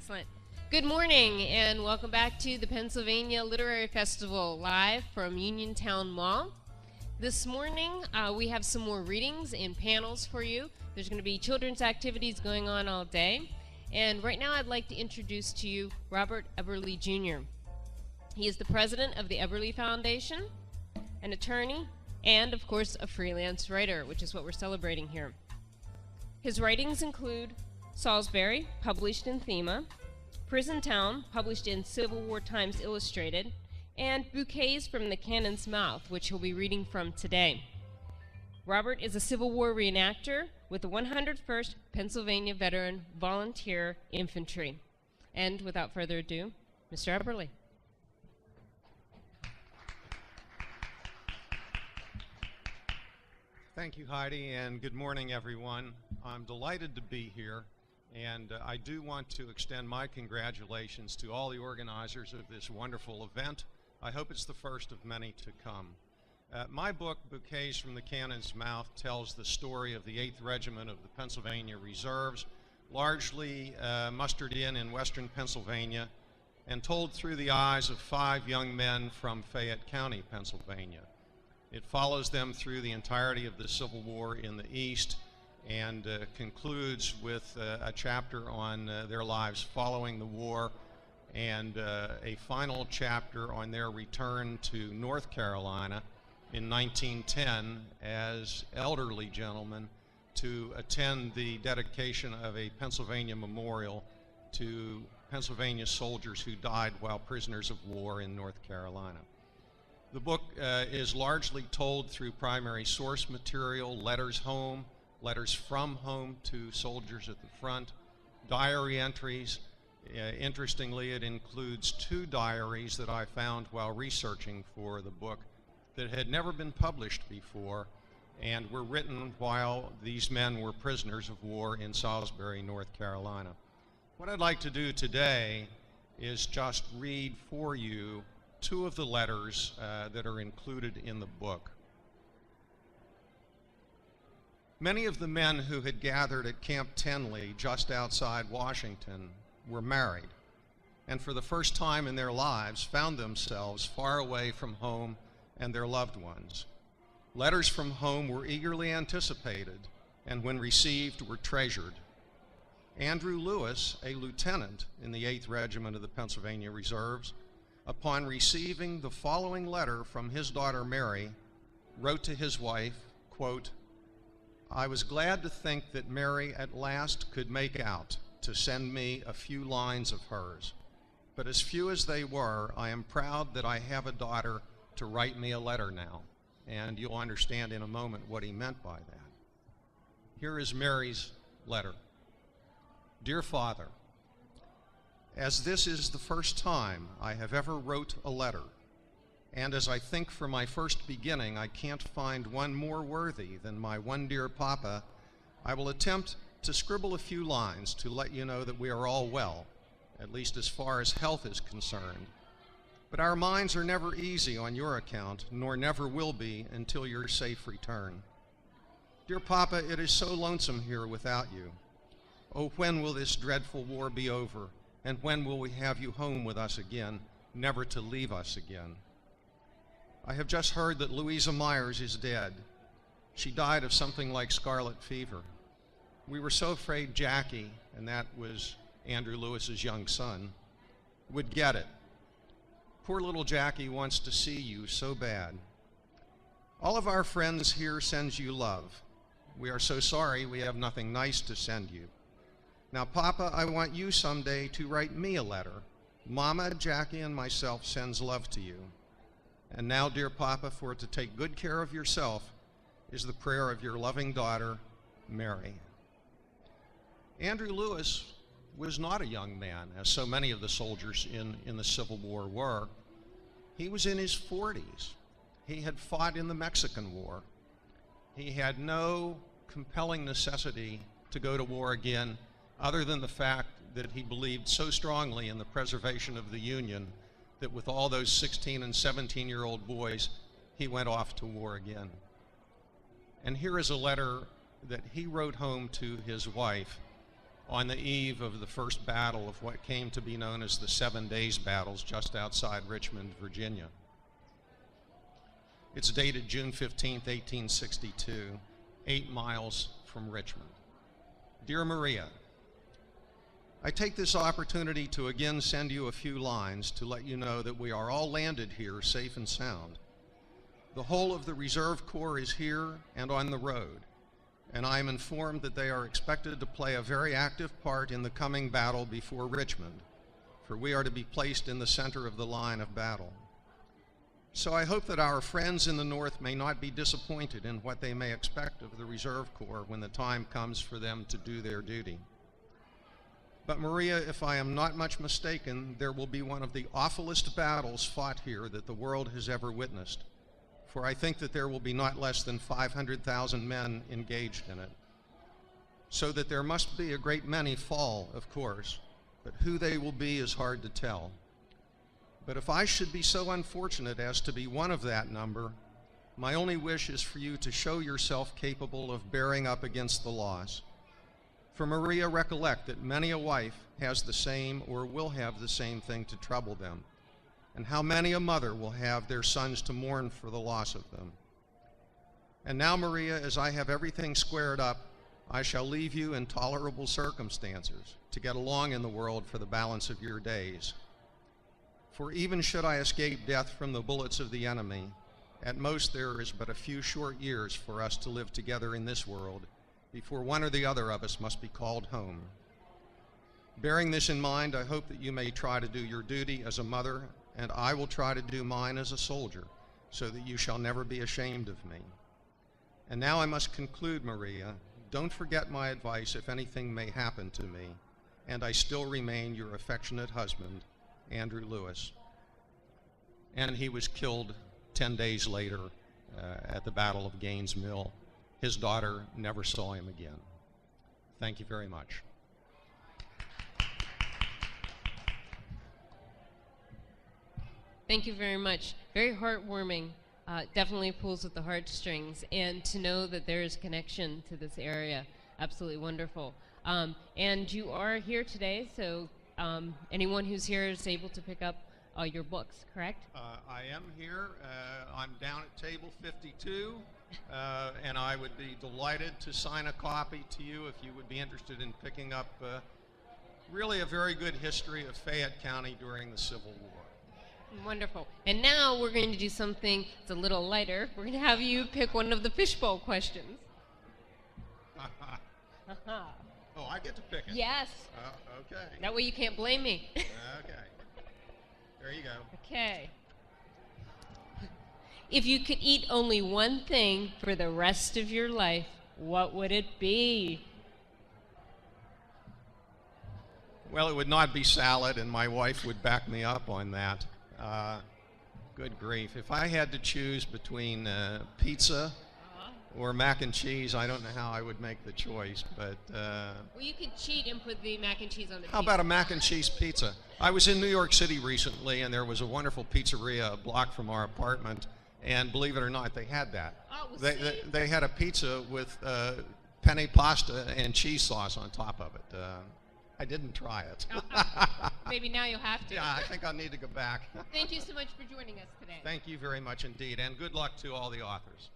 Excellent. Good morning and welcome back to the Pennsylvania Literary Festival live from Uniontown Mall. This morning we have some more readings and panels for you. There's going to be children's activities going on all day. And right now I'd like to introduce to you Robert Eberly Jr. He is the president of the Eberly Foundation, an attorney, and of course a freelance writer, which is what we're celebrating here. His writings include Salisbury, published in Thema, Prison Town, published in Civil War Times Illustrated, and Bouquets from the Cannon's Mouth, which he'll be reading from today. Robert is a Civil War reenactor with the 101st Pennsylvania Veteran Volunteer Infantry. And without further ado, Mr. Eberly. Thank you, Heidi, and good morning, everyone. I'm delighted to be here, and I do want to extend my congratulations to all the organizers of this wonderful event. I hope it's the first of many to come. My book, Bouquets from the Cannon's Mouth, tells the story of the 8th Regiment of the Pennsylvania Reserves, largely mustered in Western Pennsylvania, and told through the eyes of 5 young men from Fayette County, Pennsylvania. It follows them through the entirety of the Civil War in the East and concludes with a chapter on their lives following the war and a final chapter on their return to North Carolina in 1910 as elderly gentlemen to attend the dedication of a Pennsylvania memorial to Pennsylvania soldiers who died while prisoners of war in North Carolina. The book is largely told through primary source material, letters home, letters from home to soldiers at the front, diary entries. Interestingly, it includes 2 diaries that I found while researching for the book that had never been published before and were written while these men were prisoners of war in Salisbury, North Carolina. What I'd like to do today is just read for you 2 of the letters that are included in the book. Many of the men who had gathered at Camp Tenley just outside Washington were married, and for the first time in their lives found themselves far away from home and their loved ones. Letters from home were eagerly anticipated, and when received were treasured. Andrew Lewis, a lieutenant in the 8th Regiment of the Pennsylvania Reserves, upon receiving the following letter from his daughter Mary, wrote to his wife, quote, "I was glad to think that Mary at last could make out to send me a few lines of hers, but as few as they were, I am proud that I have a daughter to write me a letter now." And you'll understand in a moment what he meant by that. Here is Mary's letter. "Dear Father, as this is the first time I have ever wrote a letter, and as I think for my first beginning I can't find one more worthy than my one dear Papa, I will attempt to scribble a few lines to let you know that we are all well, at least as far as health is concerned. But our minds are never easy on your account, nor never will be until your safe return. Dear Papa, it is so lonesome here without you. Oh, when will this dreadful war be over? And when will we have you home with us again, never to leave us again? I have just heard that Louisa Myers is dead. She died of something like scarlet fever. We were so afraid Jackie, and that was Andrew Lewis's young son, would get it. Poor little Jackie wants to see you so bad. All of our friends here sends you love. We are so sorry we have nothing nice to send you. Now, Papa, I want you someday to write me a letter. Mama, Jackie, and myself sends love to you. And now, dear Papa, for to take good care of yourself is the prayer of your loving daughter, Mary." Andrew Lewis was not a young man, as so many of the soldiers in the Civil War were. He was in his 40s. He had fought in the Mexican War. He had no compelling necessity to go to war again, other than the fact that he believed so strongly in the preservation of the Union that with all those 16 and 17-year-old boys, he went off to war again. And here is a letter that he wrote home to his wife on the eve of the first battle of what came to be known as the 7 Days Battles just outside Richmond, Virginia. It's dated June 15, 1862, 8 miles from Richmond. Dear Maria, I take this opportunity to again send you a few lines to let you know that we are all landed here safe and sound. The whole of the Reserve Corps is here and on the road, and I am informed that they are expected to play a very active part in the coming battle before Richmond, for we are to be placed in the center of the line of battle. So I hope that our friends in the North may not be disappointed in what they may expect of the Reserve Corps when the time comes for them to do their duty. But Maria, if I am not much mistaken, there will be one of the awfulest battles fought here that the world has ever witnessed, for I think that there will be not less than 500,000 men engaged in it. So that there must be a great many fall, of course, but who they will be is hard to tell. But if I should be so unfortunate as to be one of that number, my only wish is for you to show yourself capable of bearing up against the loss. For Maria, recollect that many a wife has the same or will have the same thing to trouble them, and how many a mother will have their sons to mourn for the loss of them. And now, Maria, as I have everything squared up, I shall leave you in tolerable circumstances to get along in the world for the balance of your days. For even should I escape death from the bullets of the enemy, at most there is but a few short years for us to live together in this world before one or the other of us must be called home. Bearing this in mind, I hope that you may try to do your duty as a mother, and I will try to do mine as a soldier, so that you shall never be ashamed of me. And now I must conclude, Maria. Don't forget my advice if anything may happen to me, and I still remain your affectionate husband, Andrew Lewis. And he was killed 10 days later at the Battle of Gaines' Mill. His daughter never saw him again. Thank you very much. Thank you very much. Very heartwarming. Definitely pulls at the heartstrings. And to know that there is connection to this area, absolutely wonderful. And you are here today, so anyone who's here is able to pick up your books, correct? I am here. I'm down at table 52, and I would be delighted to sign a copy to you if you would be interested in picking up really a very good history of Fayette County during the Civil War. Wonderful. And now we're going to do something that's a little lighter. We're going to have you pick one of the fishbowl questions. Oh, I get to pick it? Yes. Okay. That way you can't blame me. Okay. There you go. Okay. If you could eat only one thing for the rest of your life, what would it be? Well, it would not be salad, and my wife would back me up on that. Good grief. If I had to choose between pizza or mac and cheese, I don't know how I would make the choice, but... well, you could cheat and put the mac and cheese on the How pizza. about a mac and cheese pizza? I was in New York City recently, and there was a wonderful pizzeria a block from our apartment, and believe it or not, they had that. Oh, well, They had a pizza with penne pasta and cheese sauce on top of it. I didn't try it. Maybe now you'll have to. Yeah, I think I'll need to go back. Thank you so much for joining us today. Thank you very much indeed, and good luck to all the authors.